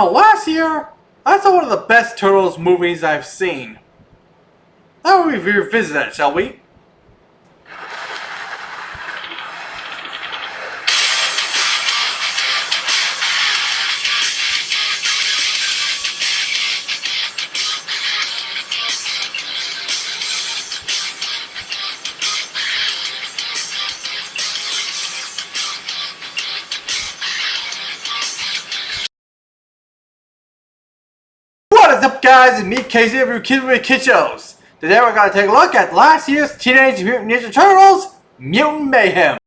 last year, I saw one of the best Turtles movies I've seen. Now we revisit that, shall we? What is up, guys? It's me, Casey, of your Kids with Kid Shows. Today we're going to take a look at last year's Teenage Mutant Ninja Turtles, Mutant Mayhem.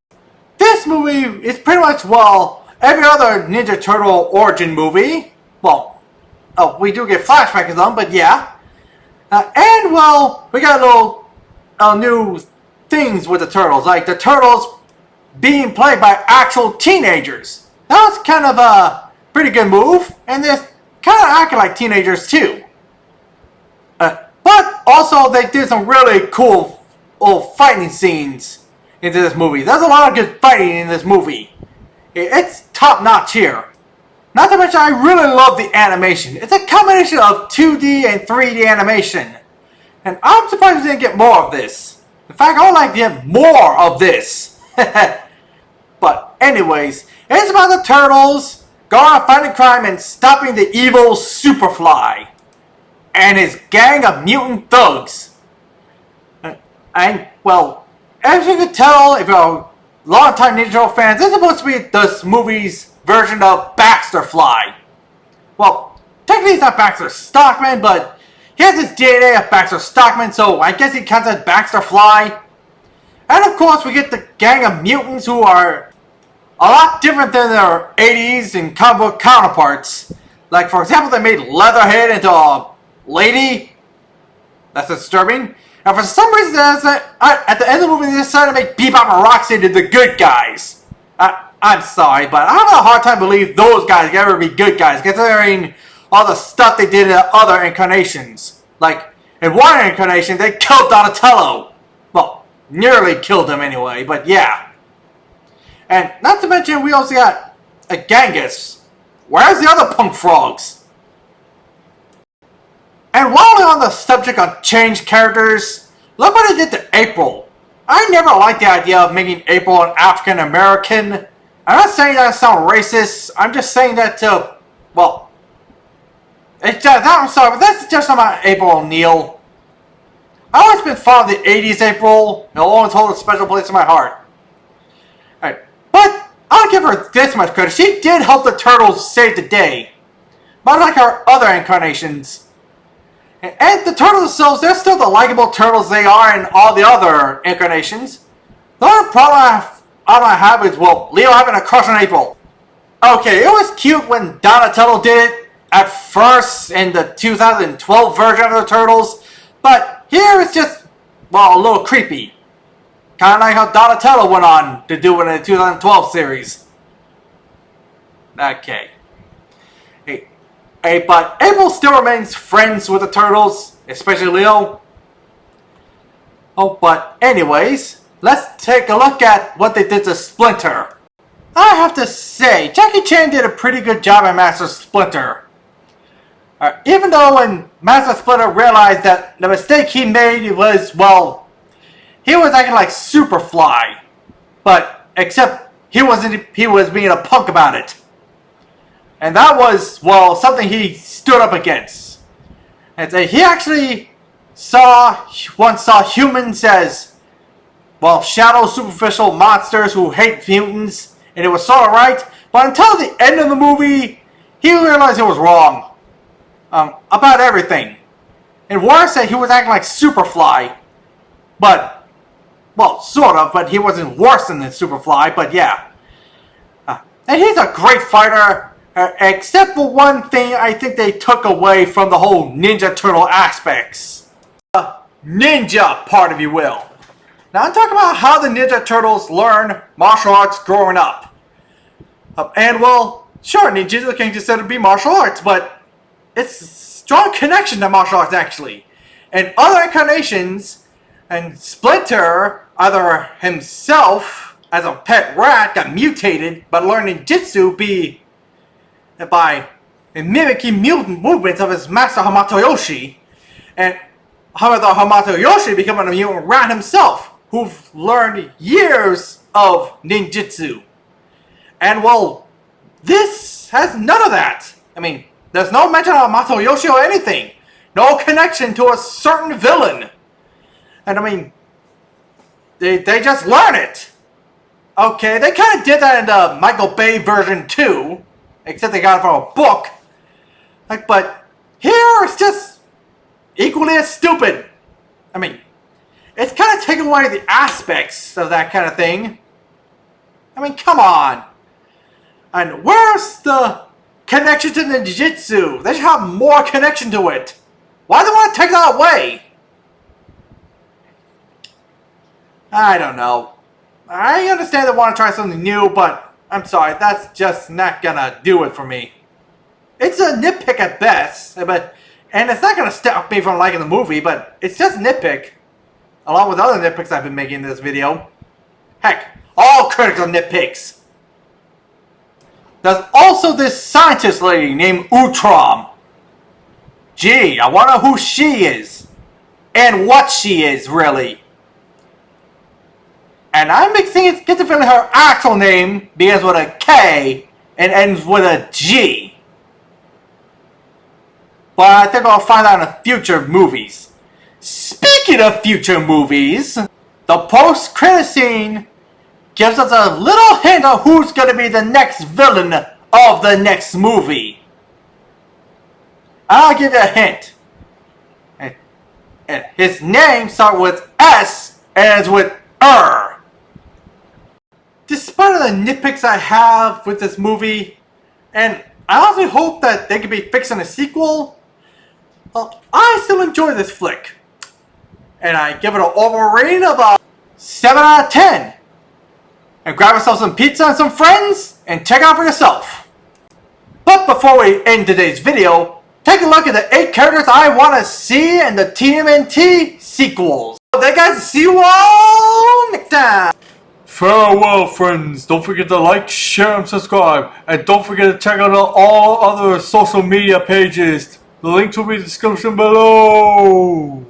This movie is pretty much, well, every other Ninja Turtle origin movie. Well, we do get flashbacks of them, but yeah. And, well, we got little new things with the Turtles, like the Turtles being played by actual teenagers. That was kind of a pretty good move, and this kind of acting like teenagers too. But also they did some really cool fighting scenes into this movie. There's a lot of good fighting in this movie. It's top notch here. Not to mention I really love the animation. It's a combination of 2D and 3D animation. And I'm surprised we didn't get more of this. In fact, I would like to get more of this. But anyways, it's about the Turtles going on fighting crime and stopping the evil Superfly and his gang of mutant thugs. And, well, as you can tell, if you're a long-time Ninja Turtle fans, this is supposed to be this movie's version of Baxter Fly. Well, technically he's not Baxter Stockman, but he has his DNA of Baxter Stockman, so I guess he counts as Baxter Fly. And of course, we get the gang of mutants who are a lot different than their 80s and comic book counterparts. Like, for example, they made Leatherhead into a lady. That's disturbing. And for some reason, at the end of the movie, they decided to make Bebop and Rocksteady into the good guys. I'm sorry, but I have a hard time believing those guys can ever be good guys, considering all the stuff they did in other incarnations. Like, in one incarnation, they killed Donatello. Well, nearly killed him anyway, but yeah. And not to mention, we also got a Genghis. Where's the other punk frogs? And while we're on the subject of changed characters, look what they did to April. I never liked the idea of making April an African American. I'm not saying that to sound racist. I'm just saying that to, well, it's just, I'm sorry, but that's just about April O'Neil. I've always been fond of the 80s April, and I'll always hold a special place in my heart. Alright. But I'll give her this much credit. She did help the Turtles save the day. But like her other incarnations. And the Turtles themselves, they're still the likable Turtles they are in all the other incarnations. The only problem I have is, well, Leo having a crush on April. Okay, it was cute when Donatello did it at first in the 2012 version of the Turtles. But here it's just, well, a little creepy. Kind of like how Donatello went on to do it in the 2012 series. Okay. Hey, but April still remains friends with the Turtles, especially Leo. Oh, but anyways, let's take a look at what they did to Splinter. I have to say, Jackie Chan did a pretty good job at Master Splinter. Even though when Master Splinter realized that the mistake he made was, well, he was acting like Superfly, but except he was being a punk about it. And that was, well, something he stood up against. And he actually once saw humans as, well, shadow superficial monsters who hate mutants, and it was sort of right. But until the end of the movie, he realized he was wrong about everything. And worse, that he was acting like Superfly, but, well, sort of, but he wasn't worse than the Superfly, but yeah. And he's a great fighter, except for one thing I think they took away from the whole Ninja Turtle aspects. Ninja part, if you will. Now I'm talking about how the Ninja Turtles learn martial arts growing up. And well, sure, ninjas can considered to be martial arts, but it's a strong connection to martial arts actually. In other incarnations, and Splinter, either himself as a pet rat got mutated but learning Jitsu by and mimicking mutant movements of his master Hamatoyoshi, and Hamatoyoshi becoming a mutant rat himself, who've learned years of ninjutsu. And well, this has none of that. I mean, there's no mention of Hamatoyoshi or anything. No connection to a certain villain. And I mean, they just learn it. Okay, they kind of did that in the Michael Bay version too, except they got it from a book. Like, but here it's just equally as stupid. I mean, it's kind of taking away the aspects of that kind of thing. I mean, come on. And where's the connection to the ninjutsu? They should have more connection to it. Why do they want to take that away? I don't know. I understand they want to try something new, but I'm sorry, that's just not gonna do it for me. It's a nitpick at best, and it's not gonna stop me from liking the movie, but it's just a nitpick. Along with other nitpicks I've been making in this video. Heck, all critics are nitpicks. There's also this scientist lady named Utrom. Gee, I wonder who she is. And what she is, really. And I'm mixing get the feeling her actual name begins with a K and ends with a G. But I think I'll find out in future movies. Speaking of future movies, the post-credit scene gives us a little hint of who's going to be the next villain of the next movie. I'll give you a hint. And his name starts with S and ends with R. Despite the nitpicks I have with this movie, and I honestly hope that they could be fixed in a sequel, I still enjoy this flick. And I give it an overall rating of a 7 out of 10. And grab yourself some pizza and some friends, and check it out for yourself. But before we end today's video, take a look at the 8 characters I want to see in the Tmnt sequels. Okay guys, see you all next time. Farewell, friends. Don't forget to like, share, and subscribe. And don't forget to check out all other social media pages. The links will be in the description below.